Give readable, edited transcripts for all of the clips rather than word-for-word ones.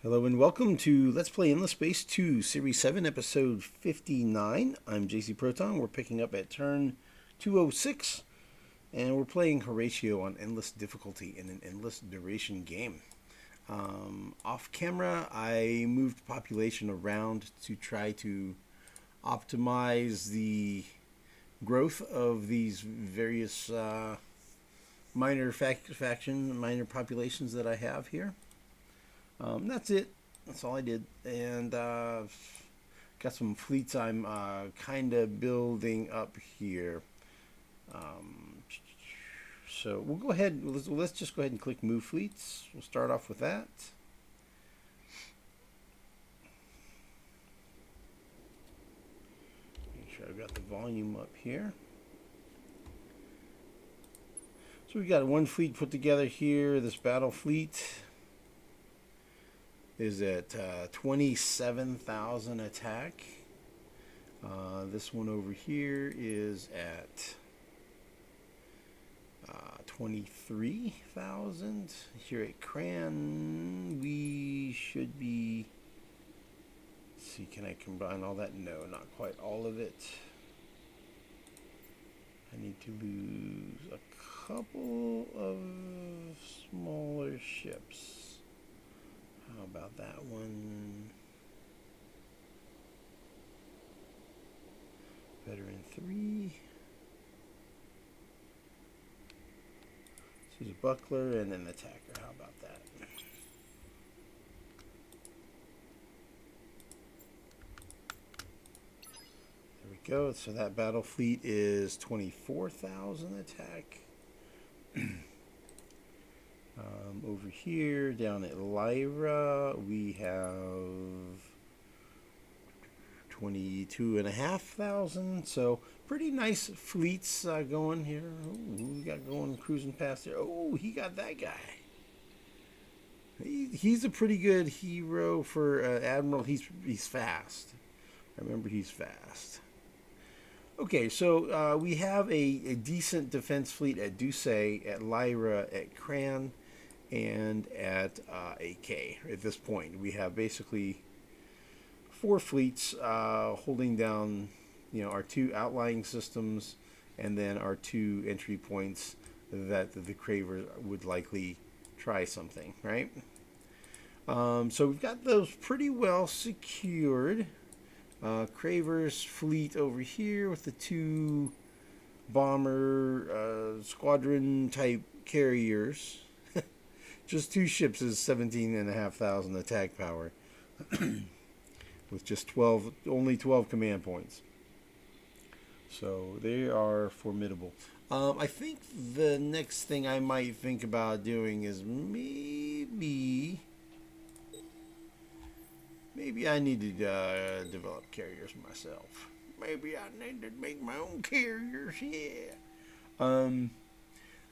Hello and welcome to Let's Play Endless Space 2, Series 7, Episode 59. I'm JC Proton. We're picking up at turn 206, and we're playing Horatio on Endless Difficulty in an Endless Duration game. Off camera, I moved population around to try to optimize the growth of these various minor populations that I have here. That's it. That's all I did. And got some fleets I'm kind of building up here. So we'll go ahead. Let's just go ahead and click Move Fleets. We'll start off with that. Make sure I've got the volume up here. So we've got one fleet put together here. This battle fleet is at 27,000 attack. This one over here is at 23,000. Here at Cran, we should be. Let's see, can I combine all that? No, not quite all of it. I need to lose a couple of smaller ships. How about that one? Veteran 3. This is a buckler and an attacker. How about that? There we go. So that battle fleet is 24,000 attack. Over here, down at Lyra, we have 22,500. So pretty nice fleets going here. Ooh, we got going cruising past there. Oh, he got that guy. He's a pretty good hero for Admiral. He's fast. I remember he's fast. Okay, so we have a decent defense fleet at Duce, at Lyra, at Cran, and at AK. At this point, we have basically 4 fleets holding down, our 2 outlying systems, and then our 2 entry points that the Cravers would likely try something, right? So we've got those pretty well secured. Craver's fleet over here with the 2 bomber squadron type carriers. Just 2 ships is 17,500 attack power with just only 12 command points. So they are formidable. I think the next thing I might think about doing is maybe I need to develop carriers myself. Maybe I need to make my own carriers, yeah.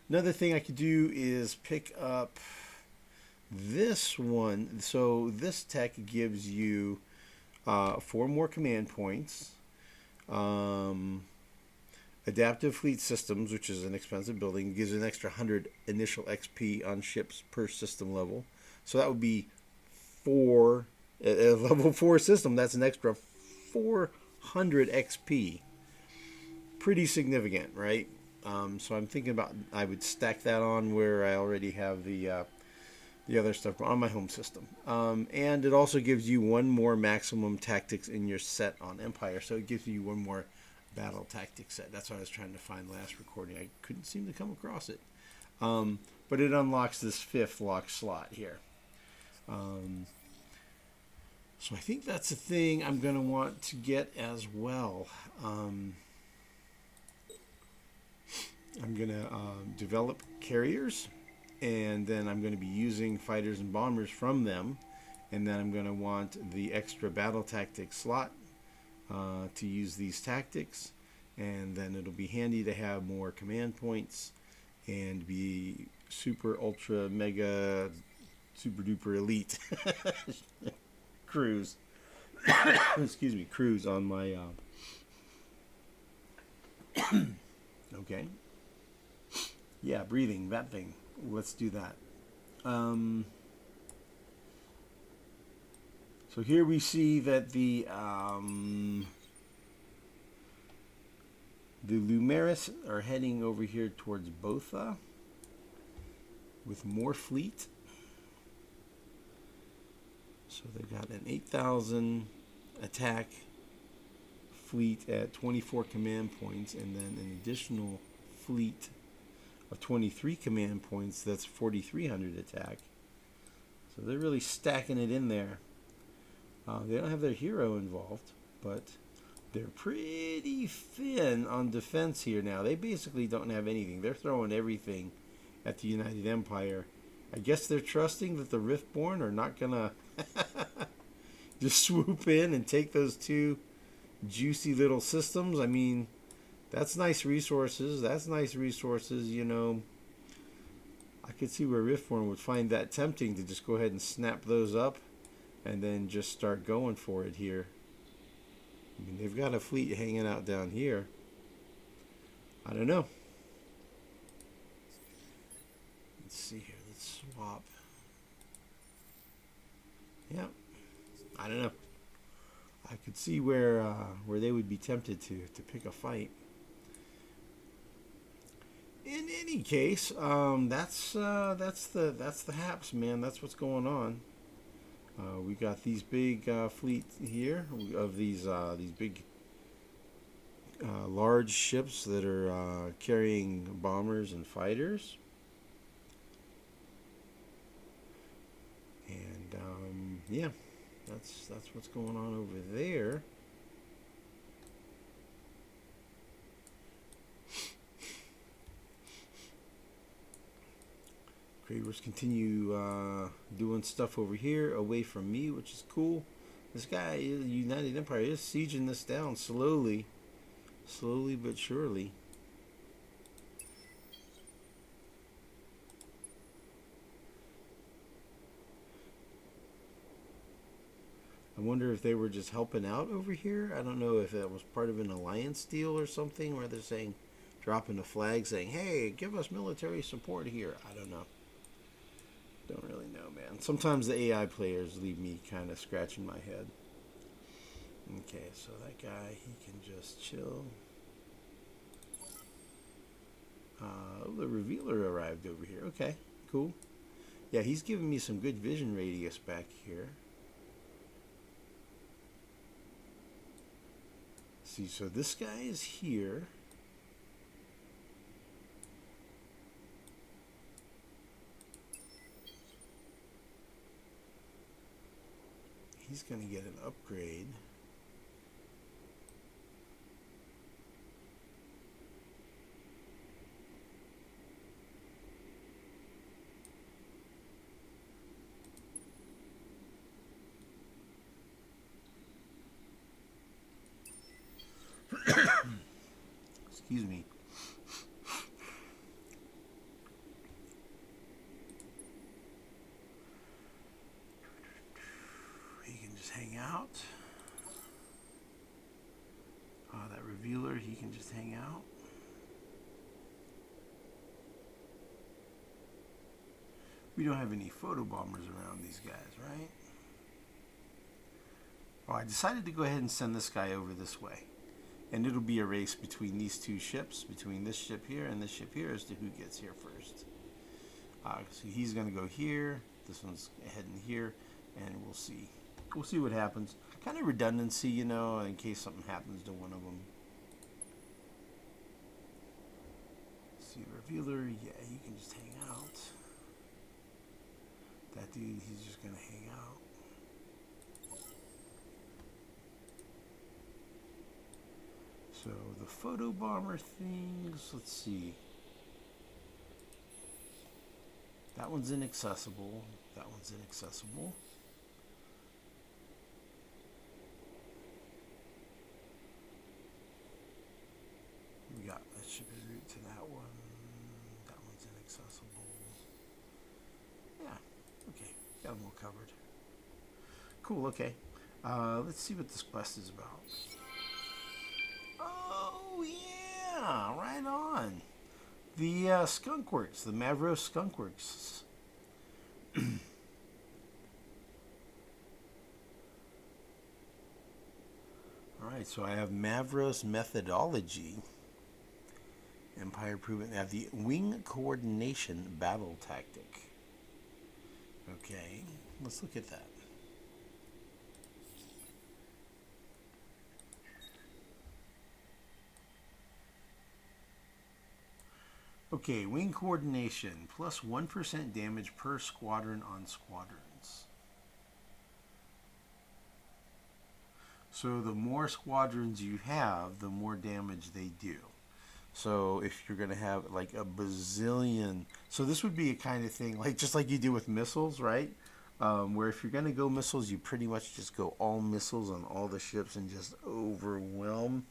Another thing I could do is pick up this one. So this tech gives you 4 more command points. Adaptive Fleet Systems, which is an expensive building, gives an extra 100 initial XP on ships per system level. So that would be 4. A level 4 system, that's an extra 400 XP. Pretty significant, right? So I'm thinking about I would stack that on where I already have the other stuff on my home system. And it also gives you 1 more maximum tactics in your set on Empire. So it gives you 1 more battle tactic set. That's what I was trying to find last recording. I couldn't seem to come across it. But it unlocks this 5th lock slot here. So I think that's a thing I'm going to want to get as well. I'm going to develop carriers, and then I'm going to be using fighters and bombers from them, and then I'm going to want the extra battle tactic slot to use these tactics, and then it'll be handy to have more command points and be super ultra mega super duper elite crews. Excuse me, crews on my okay. Yeah, breathing, that thing. Let's do that. So here we see that the Lumeris are heading over here towards Botha with more fleet. So they've got an 8,000 attack fleet at 24 command points, and then an additional fleet of 23 command points. That's 4,300 attack. So they're really stacking it in there. They don't have their hero involved, but they're pretty thin on defense here now. They basically don't have anything. They're throwing everything at the United Empire. I guess they're trusting that the Riftborn are not going to just swoop in and take those two juicy little systems. I mean, that's nice resources. That's nice resources, you know. I could see where Riftborn would find that tempting to just go ahead and snap those up and then just start going for it here. I mean, they've got a fleet hanging out down here. I don't know. Let's see here. Let's swap. Yeah. I don't know. I could see where they would be tempted to pick a fight. In any case, that's the haps, man. That's what's going on. We got these big fleet here of these big large ships that are carrying bombers and fighters, and yeah, that's what's going on over there. Cravers continue doing stuff over here away from me, which is cool. This guy, United Empire, is sieging this down slowly but surely. I wonder if they were just helping out over here. I don't know if that was part of an alliance deal or something, where they're saying, dropping a flag saying, hey, give us military support here. I don't know. Don't really know, man. Sometimes the AI players leave me kind of scratching my head. Okay, so that guy, he can just chill. Oh, the Revealer arrived over here. Okay, cool. Yeah, he's giving me some good vision radius back here. See, so this guy is here. He's going to get an upgrade. Excuse me. Hang out. That Revealer, he can just hang out. We don't have any photobombers around these guys, right? Oh, I decided to go ahead and send this guy over this way. And it'll be a race between these two ships, between this ship here and this ship here, as to who gets here first. So he's going to go here. This one's heading here, and we'll see. We'll see what happens. Kind of redundancy, you know, in case something happens to one of them. See, Revealer, yeah, he can just hang out. That dude, he's just going to hang out. So, the photobomber things, let's see. That one's inaccessible. That one's inaccessible. We got that shipping route to that one. That one's inaccessible. Yeah, okay, got them all covered. Cool, okay. Let's see what this quest is about. Oh, yeah, right on. The Skunkworks, the Mavros Skunkworks. Alright, so I have Mavros methodology. Empire proven. I have the wing coordination battle tactic. Okay, let's look at that. Okay, wing coordination, plus 1% damage per squadron on squadrons. So the more squadrons you have, the more damage they do. So if you're going to have like a bazillion, so this would be a kind of thing, like just like you do with missiles, right? Where if you're going to go missiles, you pretty much just go all missiles on all the ships and just overwhelm.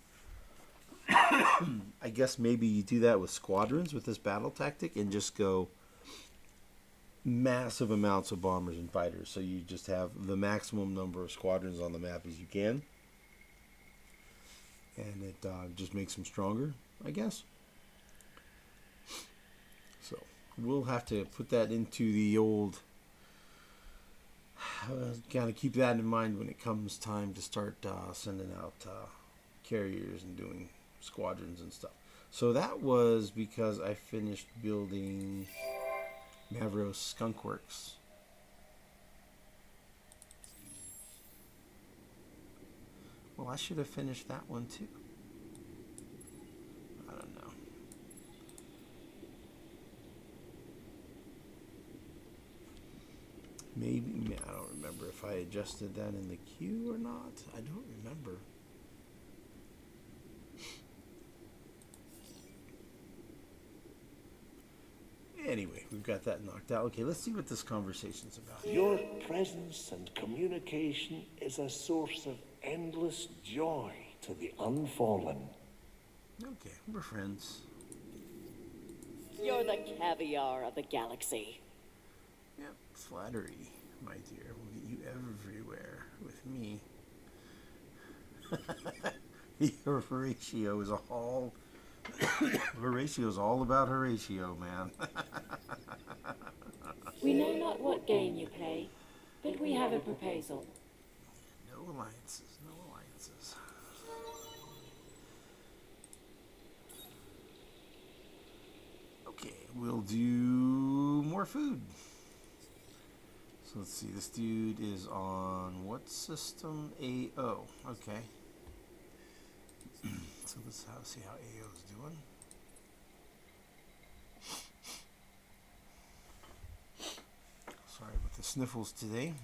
I guess maybe you do that with squadrons with this battle tactic and just go massive amounts of bombers and fighters. So you just have the maximum number of squadrons on the map as you can. And it just makes them stronger, I guess. So we'll have to put that into the old... Gotta keep that in mind when it comes time to start sending out carriers and doing squadrons and stuff. So that was because I finished building Mavros Skunkworks. Well, I should have finished that one too. I don't know. Maybe, I don't remember if I adjusted that in the queue or not. I don't remember. Anyway, we've got that knocked out. Okay, let's see what this conversation's about. Your presence and communication is a source of endless joy to the unfallen. Okay, we're friends. You're the caviar of the galaxy. Yep, flattery, my dear, will get you everywhere with me. Horatio is all... Horatio's all about Horatio, man. We know not what game you play, but we have a proposal. No alliances, no alliances. Okay, we'll do more food. So let's see, this dude is on what system? AO, okay. So let's see how AO's doing. Sorry about the sniffles today.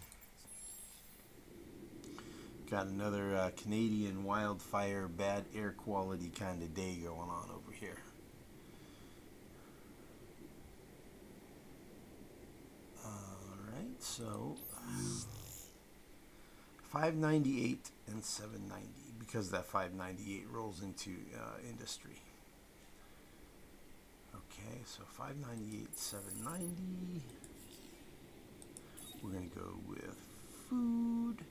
Got another Canadian wildfire, bad air quality kind of day going on over here. Alright, so 598 and 790, because that 598 rolls into industry. Okay, so 598, 790. We're going to go with food.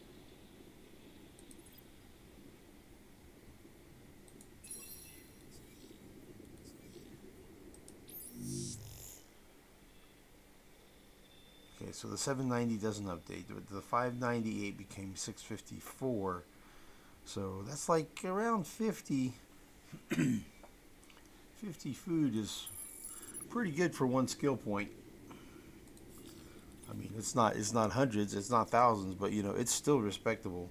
Okay, so the 790 doesn't update, but the 598 became 654. So that's like around 50. 50 food is pretty good for one skill point. I mean, it's not hundreds, it's not thousands, but you know, it's still respectable.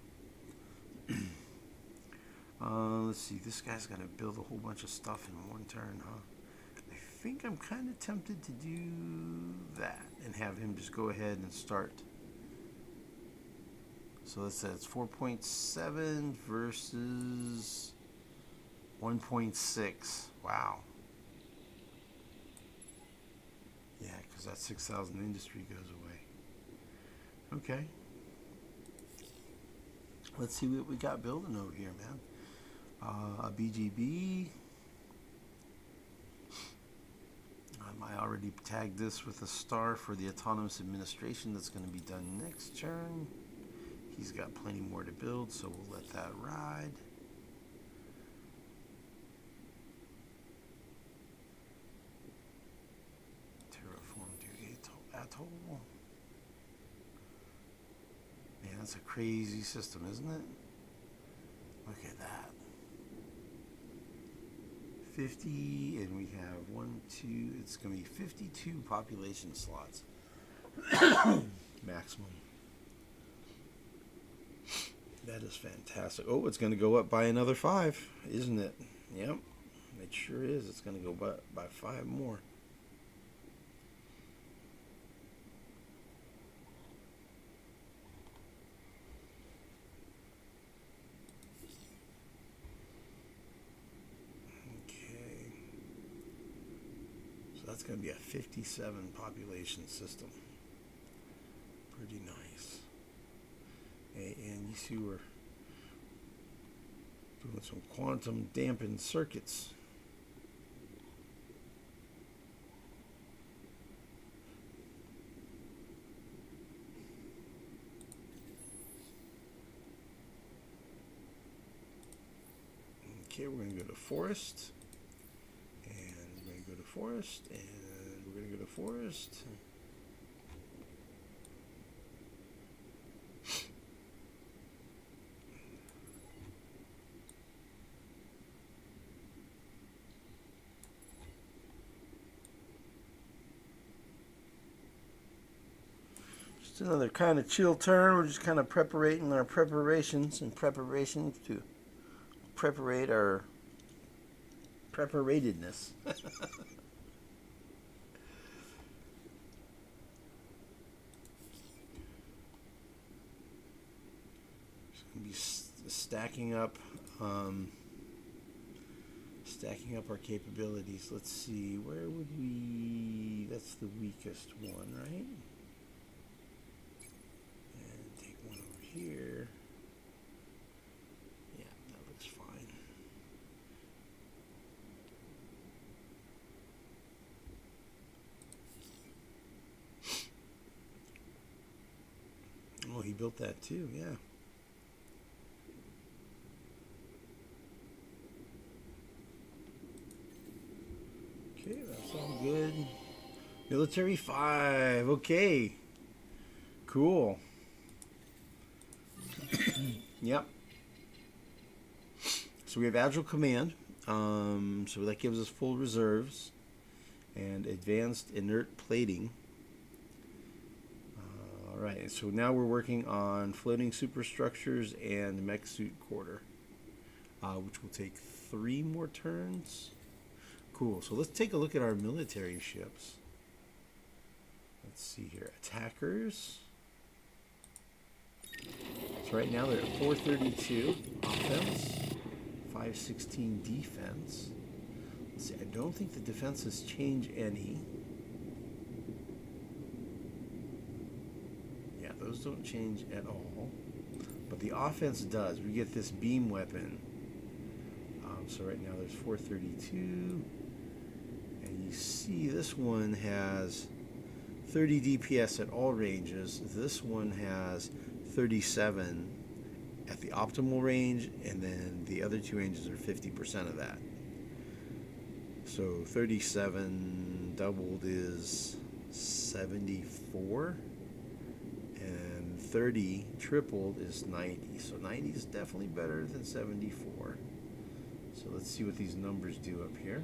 Let's see, this guy's gonna build a whole bunch of stuff in one turn, huh? I think I'm kind of tempted to do that and have him just go ahead and start. So let's say it's 4.7 versus 1.6. Wow. Yeah, because that 6,000 industry goes away. Okay. Let's see what we got building over here, man. A BGB. I already tagged this with a star for the autonomous administration that's going to be done next turn. He's got plenty more to build, so we'll let that ride. Terraform to atoll. Man, that's a crazy system, isn't it? Look at that. 50, and we have 1, 2, it's going to be 52 population slots. Maximum. That is fantastic. Oh, it's going to go up by another 5, isn't it? Yep, it sure is. It's going to go by 5 more. Okay. So that's going to be a 57 population system. Pretty nice. And you see we're doing some quantum dampened circuits. Okay, we're going to go to forest, and we're going to go to forest, and we're going to go to forest. Just another kind of chill turn. We're just kind of preparating our preparations and preparations to preparate our preparatedness. Just gonna be stacking up our capabilities. Let's see, where would we? That's the weakest one, right? Here. Yeah, that looks fine. Oh, he built that too, yeah. Okay, that's all good. Military 5, okay. Cool. Yep. So we have Agile Command. So that gives us full reserves and advanced inert plating. All right. So now we're working on floating superstructures and mech suit quarter, which will take 3 more turns. Cool. So let's take a look at our military ships. Let's see here. Attackers. So right now they're at 432 offense, 516 defense. Let's see, I don't think the defenses change any. Yeah, those don't change at all. But the offense does. We get this beam weapon. So right now there's 432. And you see this one has 30 DPS at all ranges. This one has 37 at the optimal range, and then the other 2 ranges are 50% of that. So 37 doubled is 74, and 30 tripled is 90. So 90 is definitely better than 74. So let's see what these numbers do up here.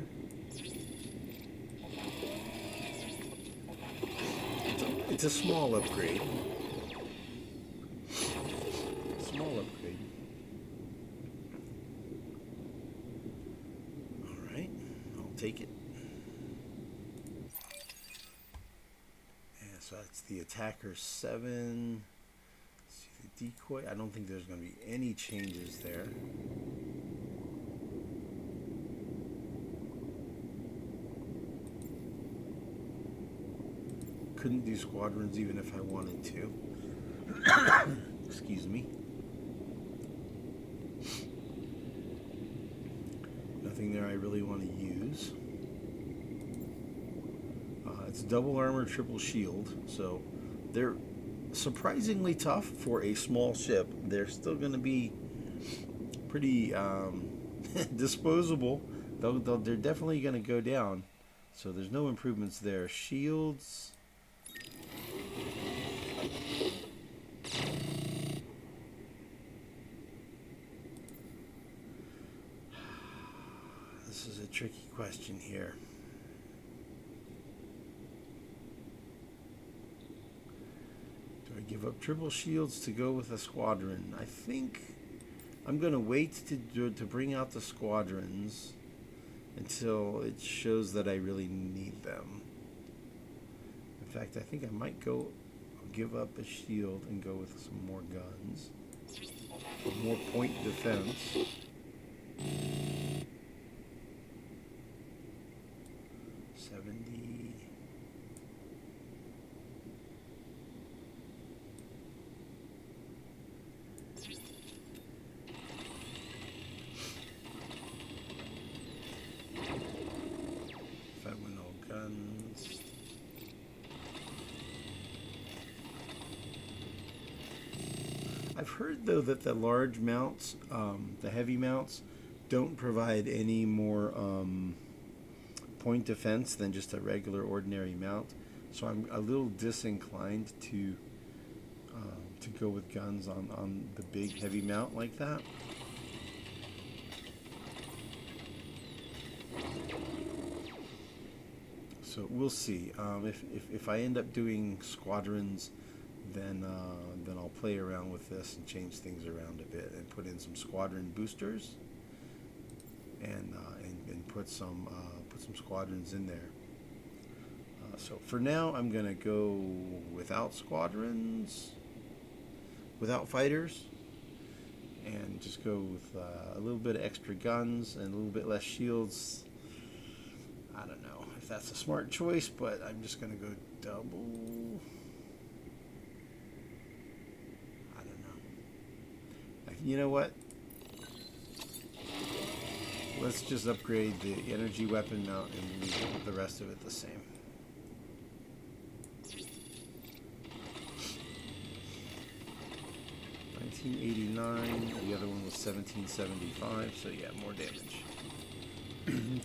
It's a small upgrade. Small upgrade. All right, I'll take it. Yeah, so that's the attacker 7. Let's see the decoy. I don't think there's going to be any changes there. Couldn't do squadrons even if I wanted to. Excuse me. Nothing there I really want to use. It's double armor, triple shield, so they're surprisingly tough for a small ship. They're still going to be pretty disposable, though they're definitely going to go down. So there's no improvements there. Shields. This is a tricky question here. Do I give up triple shields to go with a squadron? I think I'm going to wait to bring out the squadrons until it shows that I really need them. In fact, I think I might give up a shield and go with some more guns. More point defense. 70. If I win all guns. I've heard though that the large mounts, the heavy mounts, don't provide any more point defense than just a regular ordinary mount. So I'm a little disinclined to go with guns on the big heavy mount like that. So we'll see. If I end up doing squadrons, then I'll play around with this and change things around a bit and put in some squadron boosters and put some squadrons in there. So for now, I'm gonna go without squadrons, without fighters, and just go with a little bit of extra guns and a little bit less shields. I don't know if that's a smart choice, but I'm just gonna go double. You know what? Let's just upgrade the energy weapon mount and leave the rest of it the same. $1989. The other one was $1775. So yeah, more damage. Okay.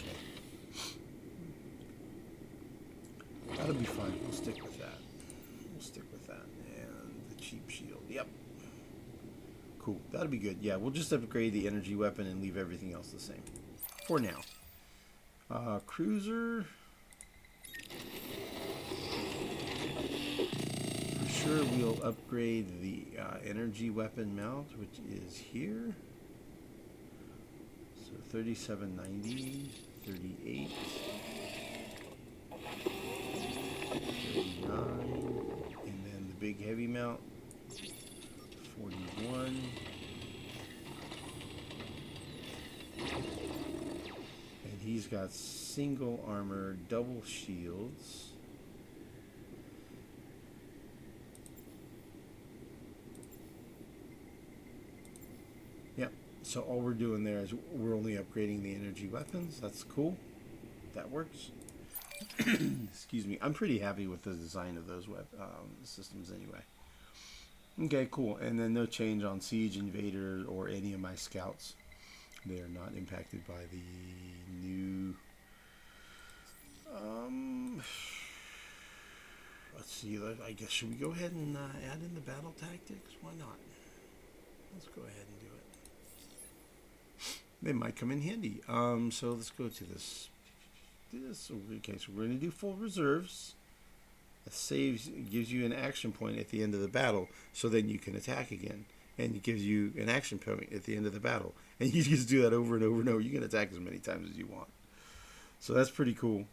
That'll be fine. We'll stick with that. And the cheap shield. Yep. Cool. That'll be good. Yeah, we'll just upgrade the energy weapon and leave everything else the same. For now. Cruiser. For sure we'll upgrade the energy weapon mount, which is here. So 3790, 38, 39, and then the big heavy mount. 41. And he's got single armor, double shields. Yep. So all we're doing there is we're only upgrading the energy weapons. That's cool. That works. Excuse me. I'm pretty happy with the design of those systems anyway. Okay, cool. And then no change on Siege, Invader, or any of my scouts. They are not impacted by the new... let's see. I guess, should we go ahead and add in the battle tactics? Why not? Let's go ahead and do it. They might come in handy. So let's go to this. Okay, so we're going to do full reserves. It gives you an action point at the end of the battle, so then you can attack again. And it gives you an action point at the end of the battle. And you just do that over and over and over. You can attack as many times as you want. So that's pretty cool.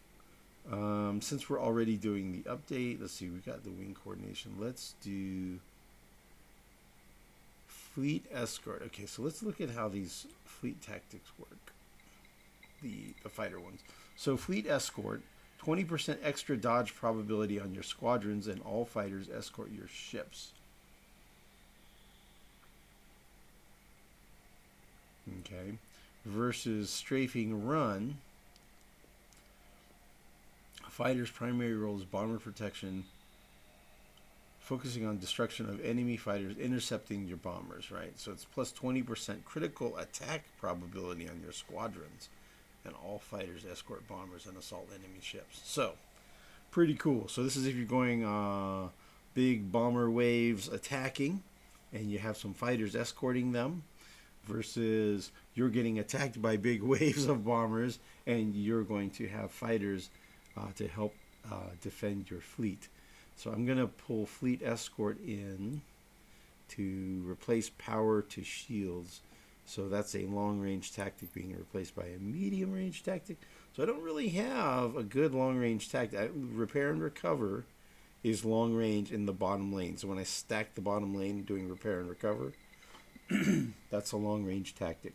Since we're already doing the update, let's see, we got the wing coordination. Let's do fleet escort. Okay, so let's look at how these fleet tactics work. The fighter ones. So fleet escort, 20% extra dodge probability on your squadrons, and all fighters escort your ships. Okay. Versus strafing run. A fighter's primary role is bomber protection, focusing on destruction of enemy fighters intercepting your bombers, right? So it's plus 20% critical attack probability on your squadrons, and all fighters escort bombers and assault enemy ships. So, pretty cool. So this is if you're going big bomber waves attacking, and you have some fighters escorting them. versus you're getting attacked by big waves of bombers and you're going to have fighters to help defend your fleet. So I'm going to pull fleet escort in to replace power to shields. So that's a long range tactic being replaced by a medium range tactic. So I don't really have a good long range tactic. Repair and recover is long range in the bottom lane. So when I stack the bottom lane doing repair and recover, that's a long range tactic.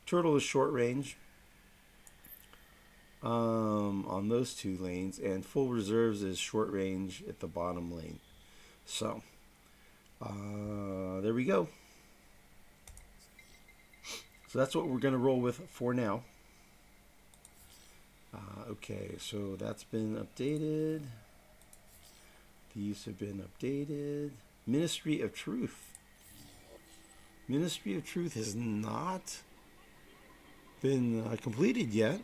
Turtle is short range on those two lanes, and full reserves is short range at the bottom lane. So there we go. So that's what we're going to roll with for now. Okay, so that's been updated. These have been updated. Ministry of Truth. Ministry of Truth has not been completed yet.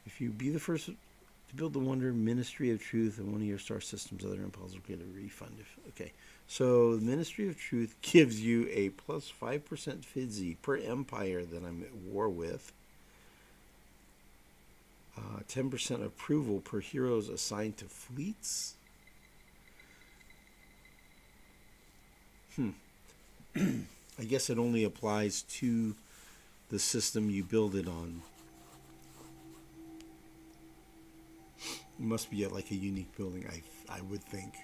If you be the first to build the wonder Ministry of Truth in one of your star systems, other impulses will get a refund. Okay, so the Ministry of Truth gives you a plus 5% FIDSI per empire that I'm at war with. 10% approval per heroes assigned to fleets. I guess it only applies to the system you build it on. It must be like a unique building, I would think.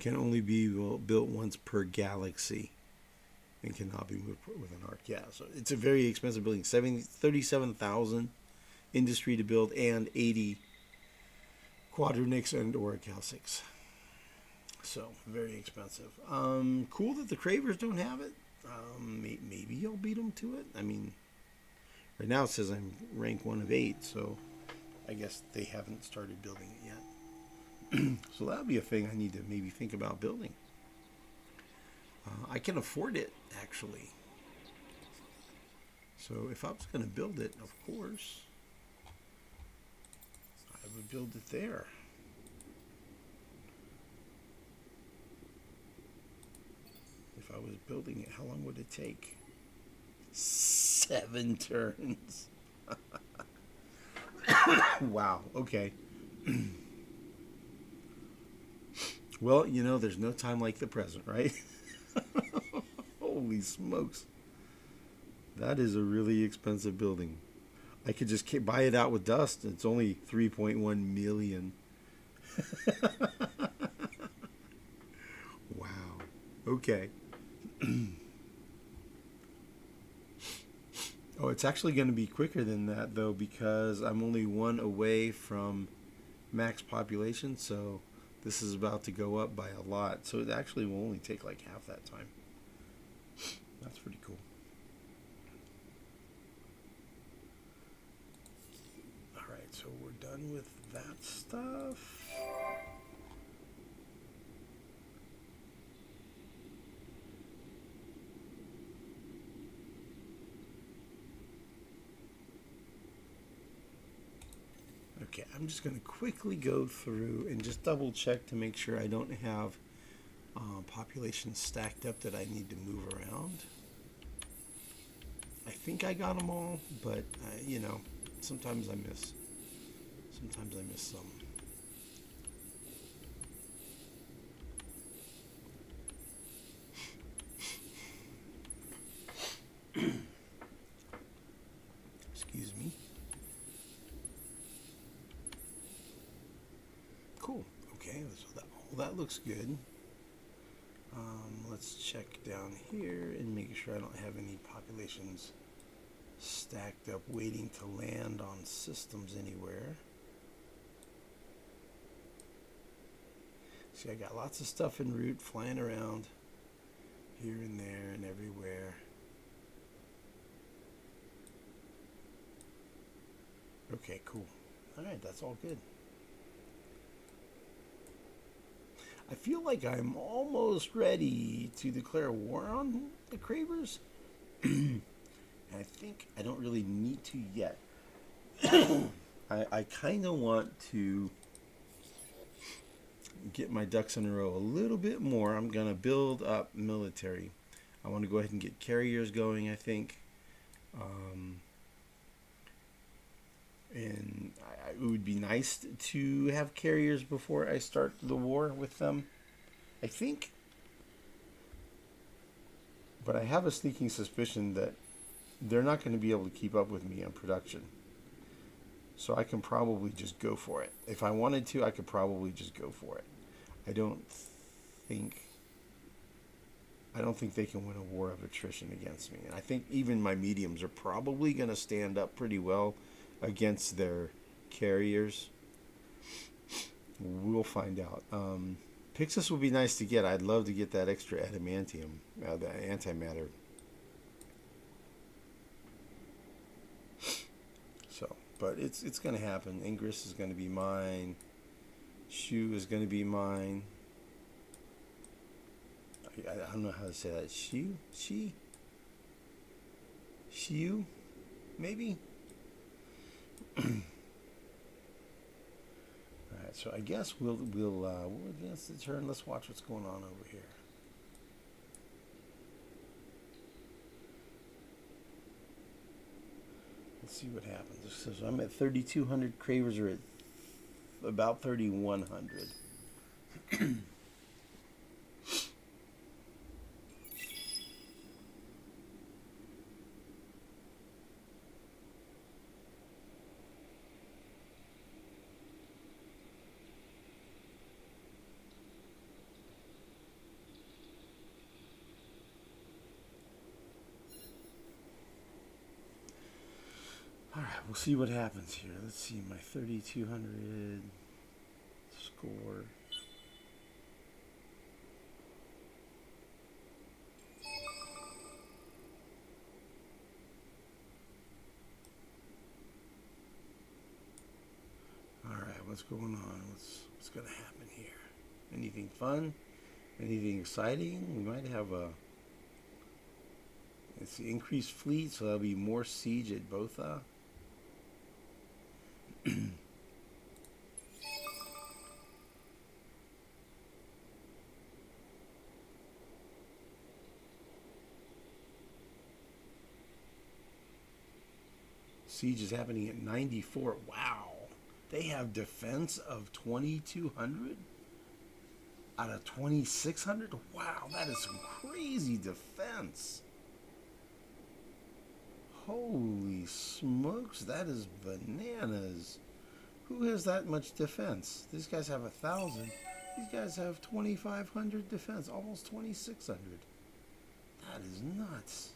Can only be built once per galaxy and cannot be moved with an arc. Yeah, so it's a very expensive building. 37,000 industry to build and 80 quadronics and orichalcics. So very expensive. Cool that the Cravers don't have it. Maybe I'll beat them to it. I mean, right now it says I'm rank 1 of 8, so I guess they haven't started building it yet. So that'll be a thing I need to maybe think about building. I can afford it, actually. So if I was going to build it, of course, I would build it there. If I was building it, how long would it take? 7 turns. Wow, okay. Well, you know, there's no time like the present, right? Holy smokes. That is a really expensive building. I could just buy it out with dust. It's only 3.1 million. Wow. Okay. Oh, it's actually going to be quicker than that, though, because I'm only 1 away from max population, so this is about to go up by a lot. So it actually will only take like half that time. That's pretty cool. Alright, so we're done with that stuff. Okay, I'm just going to quickly go through and just double check to make sure I don't have population stacked up that I need to move around. I think I got them all, but you know, sometimes I miss. Sometimes I miss some. Excuse me. Cool. Okay, so that looks good. Let's check down here and make sure I don't have any populations stacked up waiting to land on systems anywhere. See, I got lots of stuff en route flying around here and there and everywhere. Okay, cool. Alright, that's all good. I feel like I'm almost ready to declare war on the Cravers. I think I don't really need need to yet. I kind of want to get my ducks in a row a little bit more. I'm going to build up military. I want to go ahead and get carriers going, I think. And it would be nice to have carriers before I start the war with them, I think. But I have a sneaking suspicion that they're not going to be able to keep up with me on production. So I can probably just go for it. If I wanted to, I could probably just go for it. I don't think they can win a war of attrition against me. And I think even my mediums are probably going to stand up pretty well against their carriers. We'll find out. Pixis would be nice to get. I'd love to get that extra adamantium, the antimatter. So, but it's going to happen. Ingress is going to be mine. Shu is going to be mine. I don't know how to say that. Shu, maybe. Alright, so I guess we'll against the turn. Let's watch what's going on over here. Let's see what happens. So I'm at 3,200. Cravers are at about 3,100. Alright, we'll see what happens here. Let's see, my 3,200 score. Alright, what's going on? What's going to happen here? Anything fun? Anything exciting? We might have a... It's the increased fleet, so there'll be more siege at Botha. Siege is happening at 94. Wow. They have defense of 2,200 out of 2,600? Wow, that is some crazy defense. Holy smokes, that is bananas. Who has that much defense? These guys have 1,000. These guys have 2,500 defense, almost 2,600. That is nuts.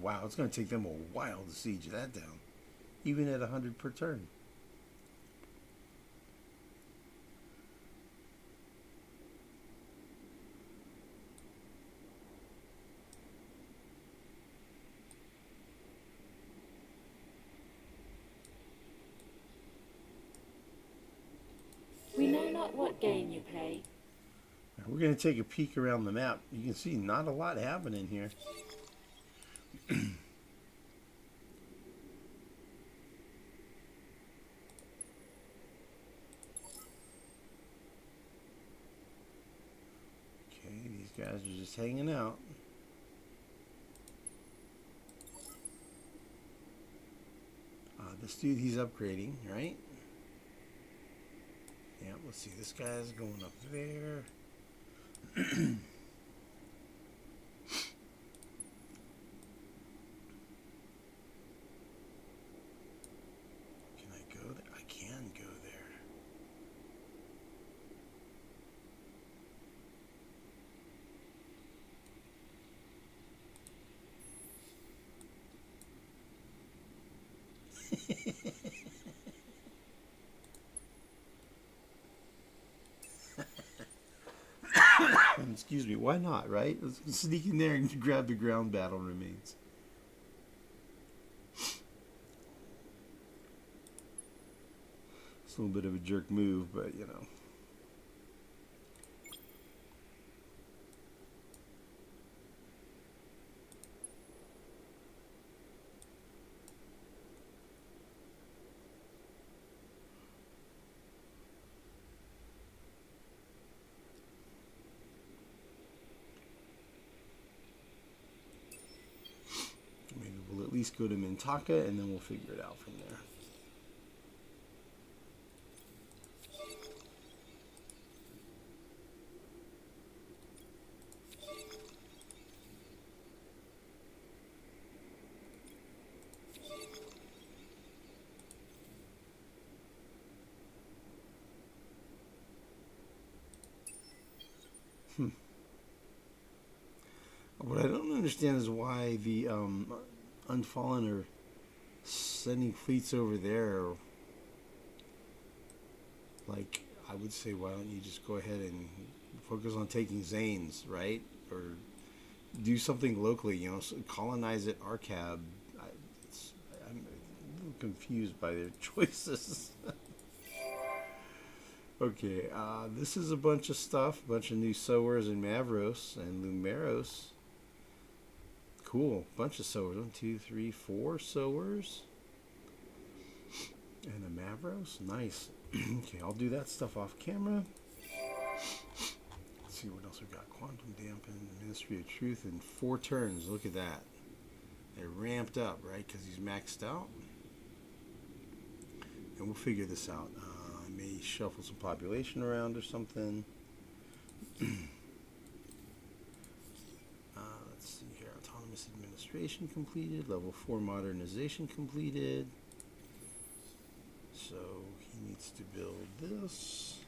Wow, it's going to take them a while to siege that down, even at 100 per turn. We know not what game you play. We're going to take a peek around the map. You can see not a lot happening here. Okay, these guys are just hanging out. This dude, he's upgrading, right? Yeah, let's see. This guy's going up there. Can I go there? I can go there. Excuse me, why not, right? Let's sneak in there and grab the ground battle remains. It's a little bit of a jerk move, but you know. at least go to Mintaka, and then we'll figure it out from there. What I don't understand is why the Unfallen are sending fleets over there. Like, I would say, why don't you just go ahead and focus on taking Zanes, right? Or do something locally, you know, colonize it, Arcab. I'm a little confused by their choices. Okay, this is a bunch of stuff, a bunch of new sowers in Mavros and Lumeros. Cool, bunch of sowers. 1, 2, 3, 4 sowers. And a Mavros, nice. Okay, I'll do that stuff off camera. Let's see what else we've got. Quantum Dampen, Ministry of Truth in 4 turns. Look at that. They're ramped up, right? Because he's maxed out. And we'll figure this out. I may shuffle some population around or something. Let's see here. Autonomous Administration completed. Level 4 Modernization completed. So he needs to build this.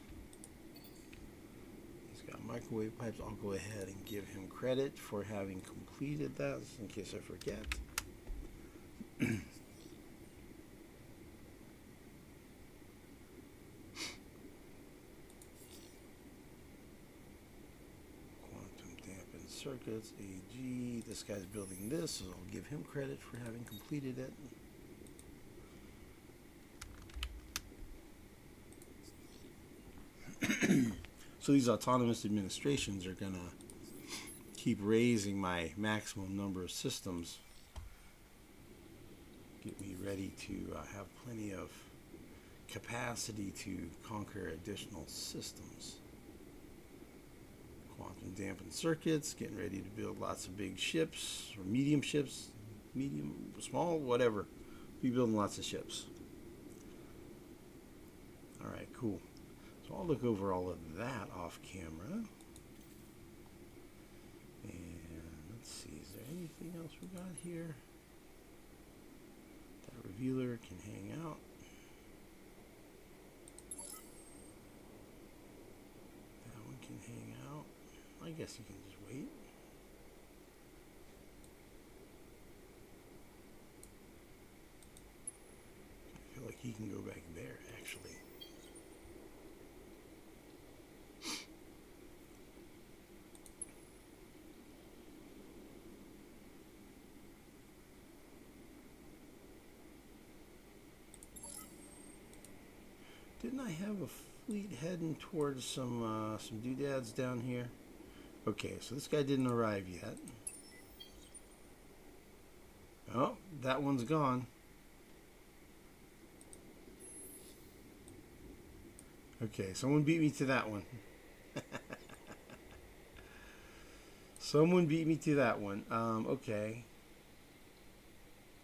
He's got microwave pipes. I'll go ahead and give him credit for having completed that, in case I forget. Quantum dampened circuits, AG. This guy's building this, so I'll give him credit for having completed it. So these autonomous administrations are going to keep raising my maximum number of systems. Get me ready to have plenty of capacity to conquer additional systems. Quantum dampened circuits, getting ready to build lots of big ships, or medium ships, medium, small, whatever. Be building lots of ships. Alright, cool. So I'll look over all of that off camera. And let's see, is there anything else we got here? That revealer can hang out. That one can hang out. I guess you can just wait. I feel like he can go back there, actually. Didn't I have a fleet heading towards some doodads down here? Okay, so this guy didn't arrive yet. Oh, that one's gone. Okay, someone beat me to that one. Someone beat me to that one. Okay.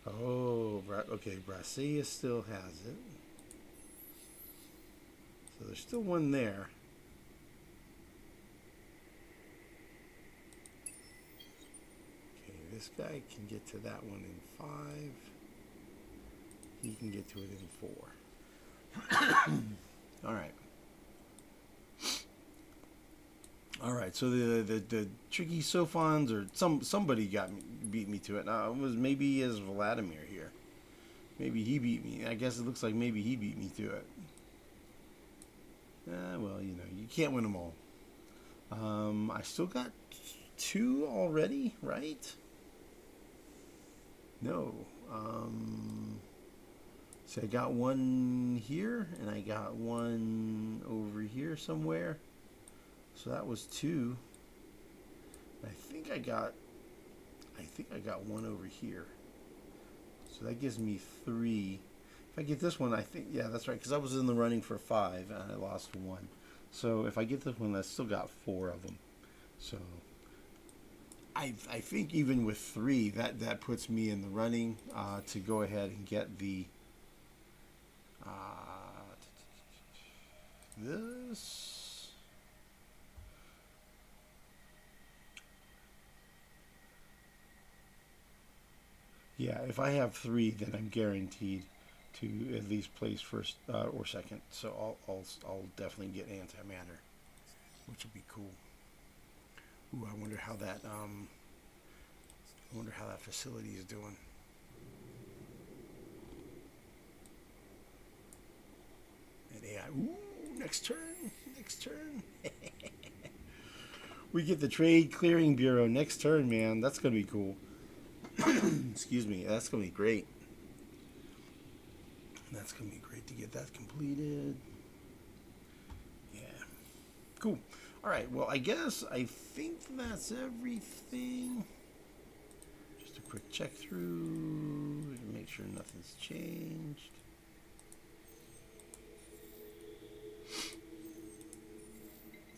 Oh, okay, Brasilia still has it. So there's still one there. Okay, this guy can get to that one in 5. He can get to it in 4. All right. All right. So the tricky Sophons or somebody beat me to it. Now it was maybe as Vladimir here. Maybe he beat me. I guess it looks like maybe he beat me to it. Well, you know, you can't win them all. I still got 2 already, right? No. So I got 1 here, and I got 1 over here somewhere. So that was 2. I think I got 1 over here. So that gives me 3. If I get this one, I think, yeah, that's right, because I was in the running for 5, and I lost 1. So if I get this one, I still got 4 of them. So I think even with 3, that puts me in the running to go ahead and get the this. Yeah, if I have 3, then I'm guaranteed to at least place first or second. So I'll definitely get antimatter, which will be cool. Ooh, I wonder how that facility is doing. And AI. Ooh, next turn. Next turn. We get the Trade Clearing Bureau next turn, man. That's gonna be cool. Excuse me. That's gonna be great. That's gonna be great to get that completed. Yeah. Cool. All right. Well, I think that's everything. Just a quick check through to make sure nothing's changed.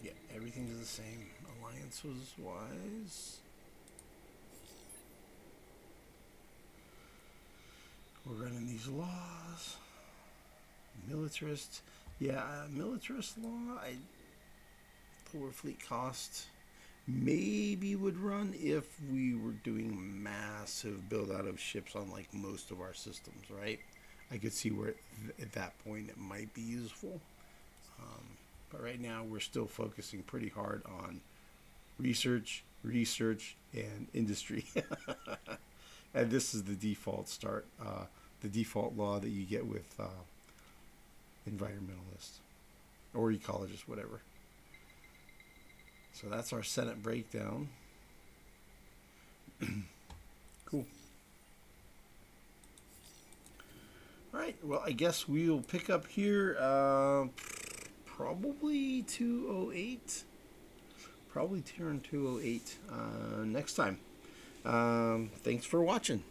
Yeah, everything's the same. Alliance was wise. We're running these laws. Militarist. Yeah, militarist law. Lower fleet cost maybe would run if we were doing massive build out of ships on like most of our systems, right? I could see where at that point it might be useful. But right now we're still focusing pretty hard on research, and industry. And this is the default start, the default law that you get with environmentalists or ecologists, whatever. So that's our Senate breakdown. Cool. All right. Well, I guess we'll pick up here probably 208. Probably turn 208 next time. Thanks for watching.